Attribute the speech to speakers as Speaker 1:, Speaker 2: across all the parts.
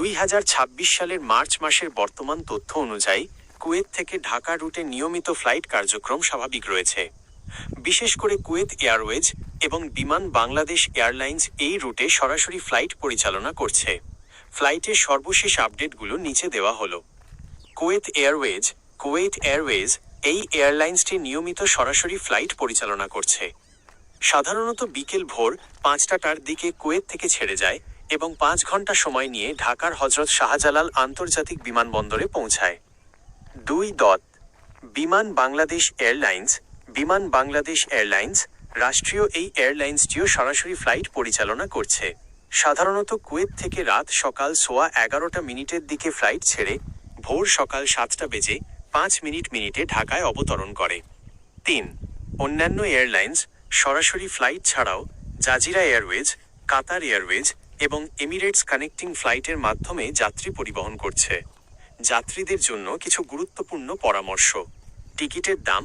Speaker 1: 2026 সালের মার্চ মাসের বর্তমান তথ্য অনুযায়ী কুয়েত থেকে ঢাকা রুটে নিয়মিত ফ্লাইট কার্যক্রম স্বাভাবিক রয়েছে। বিশেষ করে কুয়েত এয়ারওয়েজ এবং বিমান বাংলাদেশ এয়ারলাইন্স এই রুটে সরাসরি ফ্লাইট পরিচালনা করছে। ফ্লাইটের সর্বশেষ আপডেটগুলো নিচে দেওয়া হলো। কুয়েত এয়ারওয়েজ এই এয়ারলাইন্সটি নিয়মিত সরাসরি ফ্লাইট পরিচালনা করছে। সাধারণত বিকেল ভোর 5টার দিকে কুয়েত থেকে ছেড়ে যায় এবং 5 ঘন্টা সময় নিয়ে ঢাকার হজরত শাহজালাল আন্তর্জাতিক বিমানবন্দরে পৌঁছায়। 2. বিমান বাংলাদেশ এয়ারলাইন্স রাষ্ট্রীয় এই এয়ারলাইন্সটিও সরাসরি ফ্লাইট পরিচালনা করছে। সাধারণত কুয়েত থেকে রাত সকাল 11:15 দিকে ফ্লাইট ছেড়ে ভোর সকাল 7:05 ঢাকায় অবতরণ করে। 3. অন্যান্য এয়ারলাইন্স সরাসরি ফ্লাইট ছাড়াও জাজিরা এয়ারওয়েজ, কাতার এয়ারওয়েজ এবং এমিরেটস কানেক্টিং ফ্লাইটের মাধ্যমে যাত্রী পরিবহন করছে। যাত্রীদের জন্য কিছু গুরুত্বপূর্ণ পরামর্শ। টিকিটের দাম,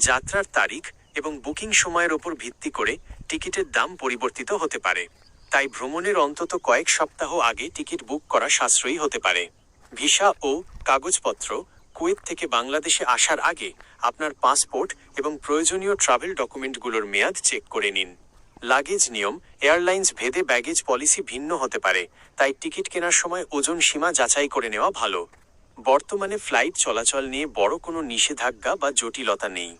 Speaker 1: যাত্রার তারিখ এবং বুকিং সময়ের ওপর ভিত্তি করে টিকিটের দাম পরিবর্তিত হতে পারে। তাই ভ্রমণের অন্তত কয়েক সপ্তাহ আগে টিকিট বুক করা সাশ্রয়ী হতে পারে। ভিসা ও কাগজপত্র। কুয়েত থেকে বাংলাদেশে আসার আগে আপনার পাসপোর্ট এবং প্রয়োজনীয় ট্রাভেল ডকুমেন্টগুলোর মেয়াদ চেক করে নিন। লাগেজ নিয়ম। এয়ারলাইন্স ভেদে ব্যাগেজ পলিসি ভিন্ন হতে পারে, তাই টিকিট কেনার সময় ওজন সীমা যাচাই করে নেওয়া ভালো। বর্তমানে ফ্লাইট চলাচল নিয়ে বড় কোনো নিষেধাজ্ঞা বা জটিলতা নেই।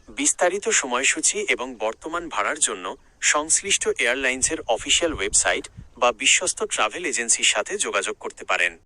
Speaker 1: বিস্তারিত সময়সূচি এবং বর্তমান ভাড়ার জন্য সংশ্লিষ্ট এয়ারলাইন্সের অফিসিয়াল ওয়েবসাইট বা বিশ্বস্ত ট্রাভেল এজেন্সির সাথে যোগাযোগ করতে পারেন।